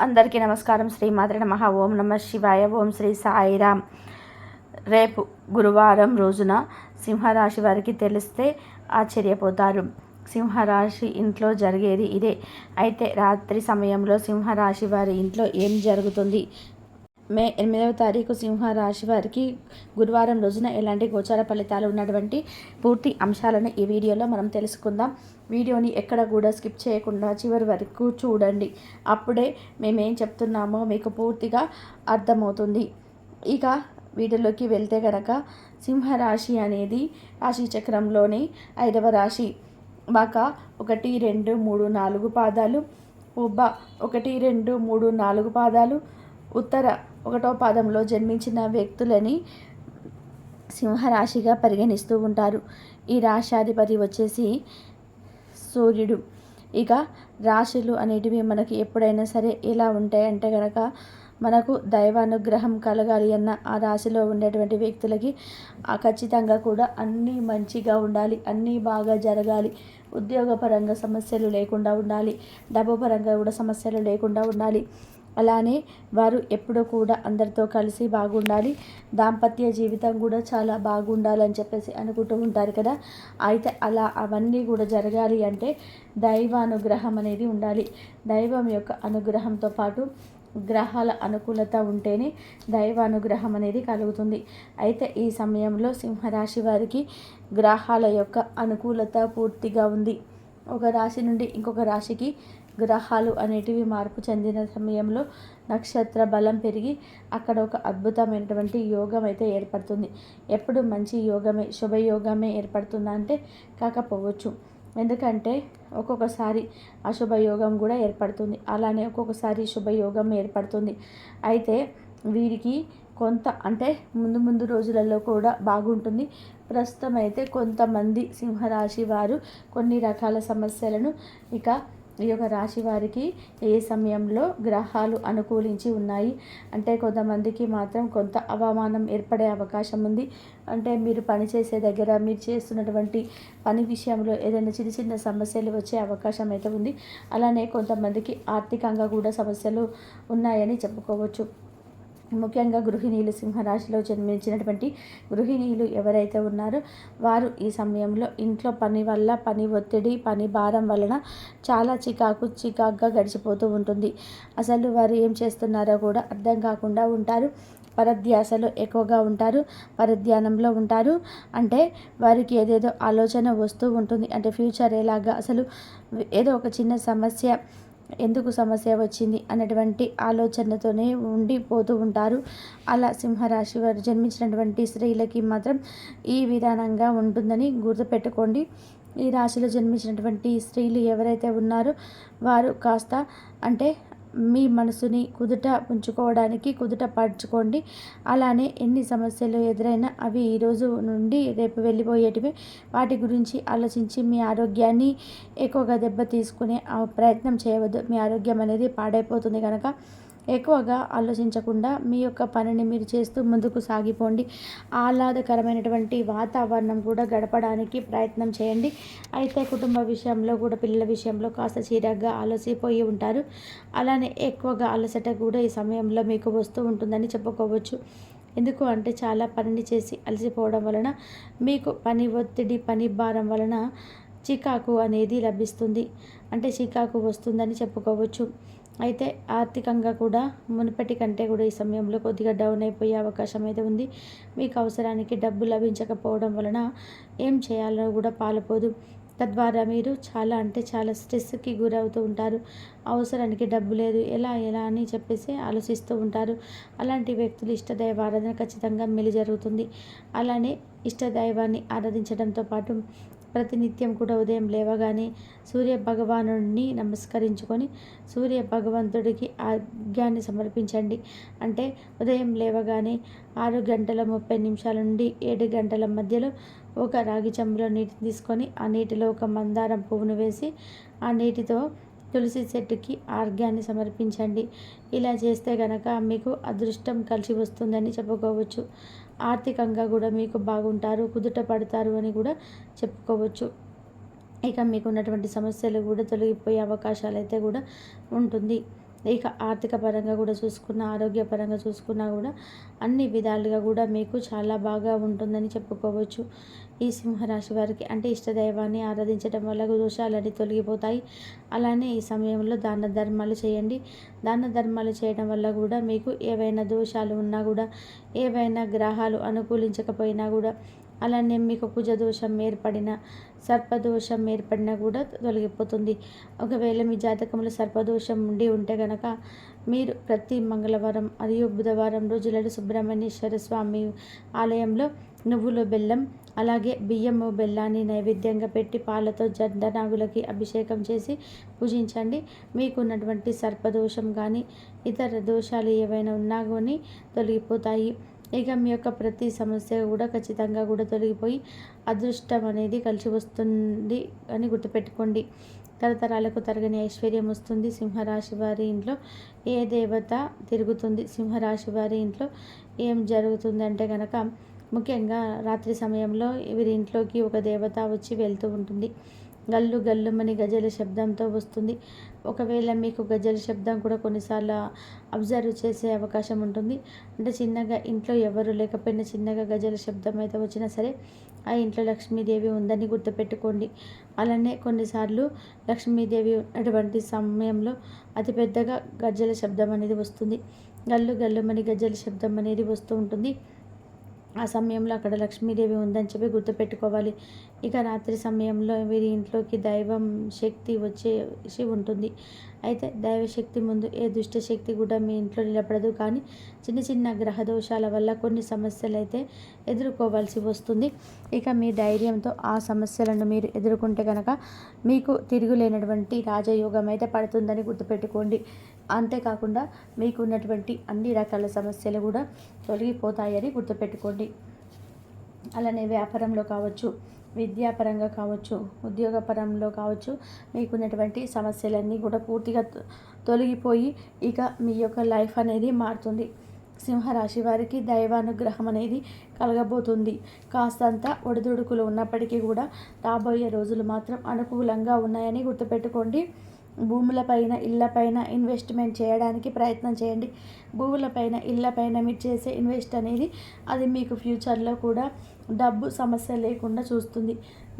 అందరికీ నమస్కారం. శ్రీమాత్రే నమః. ఓం నమ శివాయ. ఓం శ్రీ సాయిరామ్. రేపు గురువారం రోజున సింహరాశి వారికి తెలిస్తే ఆశ్చర్యపోతారు. సింహరాశి ఇంట్లో జరిగేది ఇదే. అయితే రాత్రి సమయంలో సింహరాశి వారి ఇంట్లో ఏం జరుగుతుంది? మే 8వ తారీఖు సింహరాశి వారికి గురువారం రోజున ఎలాంటి గోచార ఫలితాలు ఉన్నటువంటి పూర్తి అంశాలను ఈ వీడియోలో మనం తెలుసుకుందాం. వీడియోని ఎక్కడ కూడా స్కిప్ చేయకుండా చివరి వరకు చూడండి. అప్పుడే మేమేం చెప్తున్నామో మీకు పూర్తిగా అర్థమవుతుంది. ఇక వీడియోలోకి వెళ్తే కనుక సింహరాశి అనేది రాశి చక్రంలోని 5వ రాశి. మక 1, 2, 3, 4 పాదాలు, ఉబ్బ 1, 2, 3, 4 పాదాలు, ఉత్తర 1వ పాదంలో జన్మించిన వ్యక్తులని సింహరాశిగా పరిగణిస్తూ ఉంటారు. ఈ రాశాధిపతి వచ్చేసి సూర్యుడు. ఇక రాశులు అనేటివి మనకి ఎప్పుడైనా సరే ఎలా ఉంటాయంటే కనుక మనకు దైవానుగ్రహం కలగాలి అన్న ఆ రాశిలో ఉండేటువంటి వ్యక్తులకి ఖచ్చితంగా కూడా అన్నీ మంచిగా ఉండాలి, అన్నీ బాగా జరగాలి, ఉద్యోగపరంగా సమస్యలు లేకుండా ఉండాలి, డబ్బు పరంగా కూడా సమస్యలు లేకుండా ఉండాలి. అలానే వారు ఎప్పుడూ కూడా అందరితో కలిసి బాగుండాలి, దాంపత్య జీవితం కూడా చాలా బాగుండాలని చెప్పేసి అనుకుంటూ ఉంటారు కదా. అయితే అలా అవన్నీ కూడా జరగాలి అంటే దైవానుగ్రహం అనేది ఉండాలి. దైవం యొక్క అనుగ్రహంతో పాటు గ్రహాల అనుకూలత ఉంటేనే దైవానుగ్రహం అనేది కలుగుతుంది. అయితే ఈ సమయంలో సింహరాశి వారికి గ్రహాల యొక్క అనుకూలత పూర్తిగా ఉంది. ఒక రాశి నుండి ఇంకొక రాశికి గ్రహాలు అనేటివి మార్పు చెందిన సమయంలో నక్షత్ర బలం పెరిగి అక్కడ ఒక అద్భుతమైనటువంటి యోగం అయితే ఏర్పడుతుంది. ఎప్పుడు మంచి యోగమే, శుభయోగమే ఏర్పడుతుందా అంటే కాకపోవచ్చు. ఎందుకంటే ఒక్కొక్కసారి అశుభయోగం కూడా ఏర్పడుతుంది, అలానే ఒక్కొక్కసారి శుభయోగం ఏర్పడుతుంది. అయితే వీరికి కొంత అంటే ముందు రోజులలో కూడా బాగుంటుంది. ప్రస్తుతం అయితే కొంతమంది సింహరాశి వారు కొన్ని రకాల సమస్యలను ఇక ఈ యొక్క రాశి వారికి ఏ సమయంలో గ్రహాలు అనుకూలించి ఉన్నాయి అంటే కొంతమందికి మాత్రం కొంత అవమానం ఏర్పడే అవకాశం ఉంది. అంటే మీరు పనిచేసే దగ్గర మీరు చేస్తున్నటువంటి పని విషయంలో ఏదైనా చిన్న సమస్యలు వచ్చే అవకాశం అయితే ఉంది. అలానే కొంతమందికి ఆర్థికంగా కూడా సమస్యలు ఉన్నాయని చెప్పుకోవచ్చు. ముఖ్యంగా గృహిణీలు, సింహరాశిలో జన్మించినటువంటి గృహిణీలు ఎవరైతే ఉన్నారో వారు ఈ సమయంలో ఇంట్లో పని వల్ల, పని ఒత్తిడి, పని భారం వలన చాలా చికాకుగా గడిచిపోతూ ఉంటుంది. అసలు వారు ఏం చేస్తున్నారో కూడా అర్థం కాకుండా ఉంటారు. పరధ్యాసలో ఎక్కువగా ఉంటారు, పరధ్యానంలో ఉంటారు. అంటే వారికి ఏదేదో ఆలోచన వస్తూ ఉంటుంది. అంటే ఫ్యూచర్ ఎలాగా, అసలు ఏదో ఒక చిన్న సమస్య ఎందుకు సమస్య వచ్చింది అన్నటువంటి ఆలోచనతోనే ఉండిపోతూ ఉంటారు. అలా సింహరాశి వారు జన్మించినటువంటి స్త్రీలకి మాత్రం ఈ విధానంగా ఉంటుందని గుర్తుపెట్టుకోండి. ఈ రాశిలో జన్మించినటువంటి స్త్రీలు ఎవరైతే ఉన్నారో వారు కాస్త అంటే మీ మనసుని కుదుట పరుచుకోండి. అలానే ఎన్ని సమస్యలు ఎదురైనా అవి ఈరోజు నుండి రేపు వెళ్ళిపోయేటివి. వాటి గురించి ఆలోచించి మీ ఆరోగ్యాన్ని ఎక్కువగా దెబ్బ తీసుకునే ప్రయత్నం చేయవద్దు. మీ ఆరోగ్యం అనేది పాడైపోతుంది కనుక ఎక్కువగా ఆలోచించకుండా మీ యొక్క పనిని మీరు చేస్తూ ముందుకు సాగిపోండి. ఆహ్లాదకరమైనటువంటి వాతావరణం కూడా గడపడానికి ప్రయత్నం చేయండి. అయితే కుటుంబ విషయంలో కూడా పిల్లల విషయంలో కాస్త చిరాగ్గా అలసిపోయి ఉంటారు. అలానే ఎక్కువగా అలసట కూడా ఈ సమయంలో మీకు వస్తూ ఉంటుందని చెప్పుకోవచ్చు. ఎందుకు అంటే చాలా పనిని చేసి అలసిపోవడం వలన మీకు పని ఒత్తిడి, పని భారం వలన చికాకు అనేది లభిస్తుంది. అంటే చికాకు వస్తుందని చెప్పుకోవచ్చు. అయితే ఆర్థికంగా కూడా మునుపటి కంటే కూడా ఈ సమయంలో కొద్దిగా డౌన్ అయిపోయే అవకాశం అయితే ఉంది. మీకు అవసరానికి డబ్బు లభించకపోవడం వలన ఏం చేయాలో కూడా పాలుపోదు. తద్వారా మీరు చాలా అంటే చాలా స్ట్రెస్కి గురవుతూ ఉంటారు. అవసరానికి డబ్బు లేదు, ఎలా అని చెప్పేసి ఆలోచిస్తూ ఉంటారు. అలాంటి వ్యక్తులు ఇష్టదైవ ఆరాధన ఖచ్చితంగా మేలు జరుగుతుంది. అలానే ఇష్టదైవాన్ని ఆరాధించడంతో పాటు ప్రతినిత్యం కూడా ఉదయం లేవగానే సూర్య భగవానుడిని నమస్కరించుకొని సూర్య భగవంతుడికి అర్ఘ్యాన్ని సమర్పించండి. అంటే ఉదయం లేవగానే 6:30 నుండి 7 గంటల మధ్యలో ఒక రాగి చెంబులో నీటిని తీసుకొని ఆ నీటిలో ఒక మందారం పువ్వును వేసి ఆ నీటితో తులసి చెట్టుకి ఆర్ఘ్యాన్ని సమర్పించండి. ఇలా చేస్తే కనుక మీకు అదృష్టం కలిసి వస్తుందని చెప్పుకోవచ్చు. ఆర్థికంగా కూడా మీకు బాగుంటారు, కుదుట పడతారు అని కూడా చెప్పుకోవచ్చు. ఇక మీకు ఉన్నటువంటి సమస్యలు కూడా తొలగిపోయే అవకాశాలు అయితే కూడా ఉంటుంది. ఇక ఆర్థిక పరంగా కూడా చూసుకున్న, ఆరోగ్యపరంగా చూసుకున్నా కూడా అన్ని విధాలుగా కూడా మీకు చాలా బాగా ఉంటుందని చెప్పుకోవచ్చు. ఈ సింహరాశి వారికి అంటే ఇష్టదైవాన్ని ఆరాధించడం వల్ల దోషాలన్నీ తొలగిపోతాయి. అలానే ఈ సమయంలో దాన ధర్మాలు చేయండి. దాన ధర్మాలు చేయడం వల్ల కూడా మీకు ఏవైనా దోషాలు ఉన్నా కూడా, ఏవైనా గ్రహాలు అనుకూలించకపోయినా కూడా, అలానే మీకు కుజదోషం ఏర్పడిన, సర్పదోషం ఏర్పడినా కూడా తొలగిపోతుంది. ఒకవేళ మీ జాతకంలో సర్పదోషం ఉండి ఉంటే కనుక మీరు ప్రతి మంగళవారం మరియు బుధవారం రోజులలో సుబ్రహ్మణ్యేశ్వర స్వామి ఆలయంలో నువ్వుల బెల్లం, అలాగే బియ్యము బెల్లాన్ని నైవేద్యంగా పెట్టి పాలతో జంటనాగులకి అభిషేకం చేసి పూజించండి. మీకున్నటువంటి సర్పదోషం కానీ ఇతర దోషాలు ఏవైనా ఉన్నా కానీ తొలగిపోతాయి. ఇక మీ యొక్క ప్రతి సమస్య కూడా ఖచ్చితంగా కూడా తొలగిపోయి అదృష్టం అనేది కలిసి వస్తుంది అని గుర్తుపెట్టుకోండి. తరతరాలకు తరగని ఐశ్వర్యం వస్తుంది. సింహరాశి వారి ఇంట్లో ఏ దేవత తిరుగుతుంది? సింహరాశి వారి ఇంట్లో ఏం జరుగుతుంది అంటే కనుక ముఖ్యంగా రాత్రి సమయంలో వీరి ఇంట్లోకి ఒక దేవత వచ్చి వెళ్తూ ఉంటుంది. గల్లు గల్లుమని గజల శబ్దంతో వస్తుంది. ఒకవేళ మీకు గజల శబ్దం కూడా కొన్నిసార్లు అబ్జర్వ్ చేసే అవకాశం ఉంటుంది. అంటే చిన్నగా ఇంట్లో ఎవరు లేకపోయినా చిన్నగా గజల శబ్దం అయితే వచ్చినా సరే ఆ ఇంట్లో లక్ష్మీదేవి ఉందని గుర్తుపెట్టుకోండి. అలానే కొన్నిసార్లు లక్ష్మీదేవి ఉన్నటువంటి సమయంలో అతిపెద్దగా గజ్జల శబ్దం అనేది వస్తుంది. గల్లు గల్లుమని గజ్జల శబ్దం అనేది వస్తూ ఉంటుంది. ఆ సమయంలో అక్కడ లక్ష్మీదేవి ఉందని చెప్పి గుర్తుపెట్టుకోవాలి. ఇక రాత్రి సమయంలో వీరి ఇంట్లోకి దైవం శక్తి వచ్చేసి ఉంటుంది. అయితే దైవశక్తి ముందు ఏ దుష్ట శక్తి కూడా మీ ఇంట్లో నిలబడదు. కానీ చిన్న చిన్న గ్రహ దోషాల వల్ల కొన్ని సమస్యలు అయితే ఎదుర్కోవాల్సి వస్తుంది. ఇక మీ ధైర్యంతో ఆ సమస్యలను మీరు ఎదుర్కొంటే కనుక మీకు తిరుగులేనటువంటి రాజయోగం అయితే పడుతుందని గుర్తుపెట్టుకోండి. అంతేకాకుండా మీకు ఉన్నటువంటి అన్ని రకాల సమస్యలు కూడా తొలగిపోతాయని గుర్తుపెట్టుకోండి. అలానే వ్యాపారంలో కావచ్చు, విద్యాపరంగా కావచ్చు, ఉద్యోగపరంలో కావచ్చు, మీకున్నటువంటి సమస్యలన్నీ కూడా పూర్తిగా తొలగిపోయి ఇక మీ యొక్క లైఫ్ అనేది మారుతుంది. సింహరాశి వారికి దైవానుగ్రహం అనేది కలగబోతుంది. కాస్తంత ఒడిదుడుకులు ఉన్నప్పటికీ కూడా రాబోయే రోజులు మాత్రం అనుకూలంగా ఉన్నాయని గుర్తుపెట్టుకోండి. భూములపైన, ఇళ్లపైన ఇన్వెస్ట్మెంట్ చేయడానికి ప్రయత్నం చేయండి. భూములపైన, ఇళ్లపైన మీరు చేసే ఇన్వెస్ట్ అనేది అది మీకు ఫ్యూచర్లో కూడా డబ్బు సమస్య లేకుండా చూస్తుంది.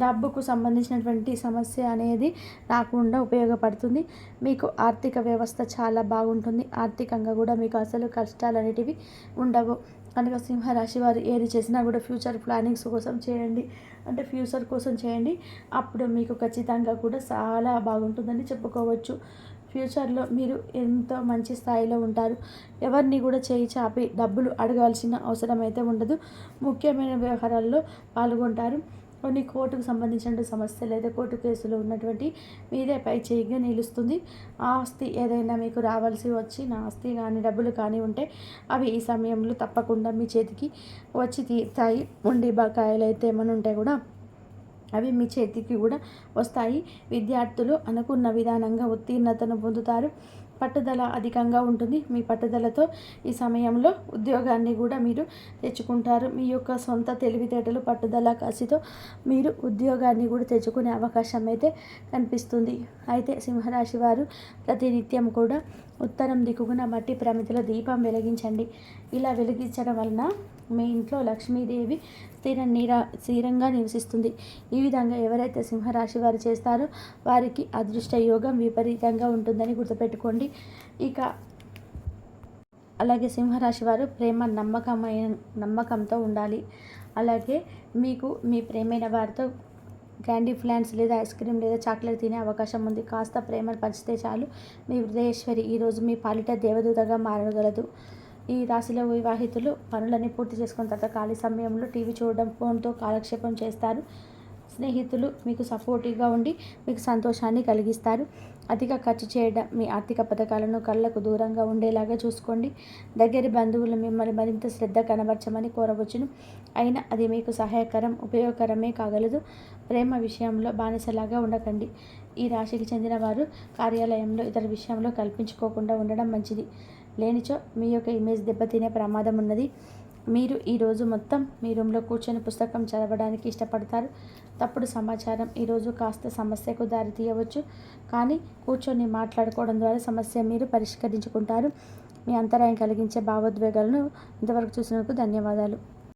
డబ్బుకు సంబంధించినటువంటి సమస్య అనేది రాకుండా ఉపయోగపడుతుంది. మీకు ఆర్థిక వ్యవస్థ చాలా బాగుంటుంది. ఆర్థికంగా కూడా మీకు అసలు కష్టాలు అనేటివి ఉండవు. కనుక సింహరాశి వారు ఏది చేసినా కూడా ఫ్యూచర్ ప్లానింగ్స్ కోసం చేయండి. అంటే ఫ్యూచర్ కోసం చేయండి. అప్పుడు మీకు ఖచ్చితంగా కూడా చాలా బాగుంటుందని చెప్పుకోవచ్చు. ఫ్యూచర్లో మీరు ఎంతో మంచి స్థాయిలో ఉంటారు. ఎవరిని కూడా చేయి చాపి డబ్బులు అడగాల్సిన అవసరం అయితే ఉండదు. ముఖ్యమైన వ్యవహారాల్లో పాల్గొంటారు. కొన్ని కోర్టుకు సంబంధించిన సమస్యలు అయితే కోర్టు కేసులో ఉన్నటువంటి మీదే పై చేయిగా నిలుస్తుంది. ఆస్తి ఏదైనా మీకు రావాల్సి వచ్చిన ఆస్తి కానీ డబ్బులు కానీ ఉంటే అవి ఈ సమయంలో తప్పకుండా మీ చేతికి వచ్చి తీరుతాయి. ఉండి బకాయిలు అయితే ఏమైనా ఉంటే కూడా అవి మీ చేతికి కూడా వస్తాయి. విద్యార్థులు అనుకున్న విధానంగా ఉత్తీర్ణతను పొందుతారు. పట్టుదల అధికంగా ఉంటుంది. మీ పట్టుదలతో ఈ సమయంలో ఉద్యోగాన్ని కూడా మీరు తెచ్చుకుంటారు. మీ యొక్క సొంత తెలివితేటలు, పట్టుదల, కసితో మీరు ఉద్యోగాన్ని కూడా తెచ్చుకునే అవకాశం అయితే కనిపిస్తుంది. అయితే సింహరాశి వారు ప్రతినిత్యం కూడా ఉత్తరం దిక్కున మట్టి ప్రమిదలో దీపం వెలిగించండి. ఇలా వెలిగించడం వలన మీ ఇంట్లో లక్ష్మీదేవి స్థిరంగా నివసిస్తుంది. ఈ విధంగా ఎవరైతే సింహరాశి వారు చేస్తారో వారికి అదృష్ట యోగం విపరీతంగా ఉంటుందని గుర్తుపెట్టుకోండి. ఇక అలాగే సింహరాశి వారు నమ్మకంతో ఉండాలి. అలాగే మీకు మీ ప్రేమైన వారితో క్యాండీ ఫ్లాన్స్ లేదా ఐస్ క్రీమ్ లేదా చాక్లెట్ తినే అవకాశం ఉంది. కాస్త ప్రేమను పంచితే చాలు మీ హృదయేశ్వరి ఈరోజు మీ పాలిట దేవదూతగా మారగలదు. ఈ రాశిలో వివాహితులు పనులన్నీ పూర్తి చేసుకున్న తర్వాత ఖాళీ సమయంలో టీవీ చూడడం, ఫోన్తో కాలక్షేపం చేస్తారు. స్నేహితులు మీకు సపోర్టివ్గా ఉండి మీకు సంతోషాన్ని కలిగిస్తారు. అధిక ఖర్చు చేయడం, మీ ఆర్థిక పథకాలను కళ్ళకు దూరంగా ఉండేలాగా చూసుకోండి. దగ్గరి బంధువులు మిమ్మల్ని మరింత శ్రద్ధ కనబరచమని కోరవచ్చును. అయినా అది మీకు సహాయకరం, ఉపయోగకరమే కాగలదు. ప్రేమ విషయంలో బానిసలాగా ఉండకండి. ఈ రాశికి చెందిన వారు కార్యాలయంలో ఇతర విషయంలో కల్పించుకోకుండా ఉండడం మంచిది. లేనిచో మీ యొక్క ఇమేజ్ దెబ్బతినే ప్రమాదం ఉన్నది. మీరు ఈరోజు మొత్తం మీ రూమ్లో కూర్చొని పుస్తకం చదవడానికి ఇష్టపడతారు. తప్పుడు సమాచారం ఈరోజు కాస్త సమస్యకు దారి తీయవచ్చు, కానీ కూర్చొని మాట్లాడుకోవడం ద్వారా సమస్య మీరు పరిష్కరించుకుంటారు. మీ అంతరాయం కలిగించే భావోద్వేగాలను ఇంతవరకు చూసినందుకు ధన్యవాదాలు.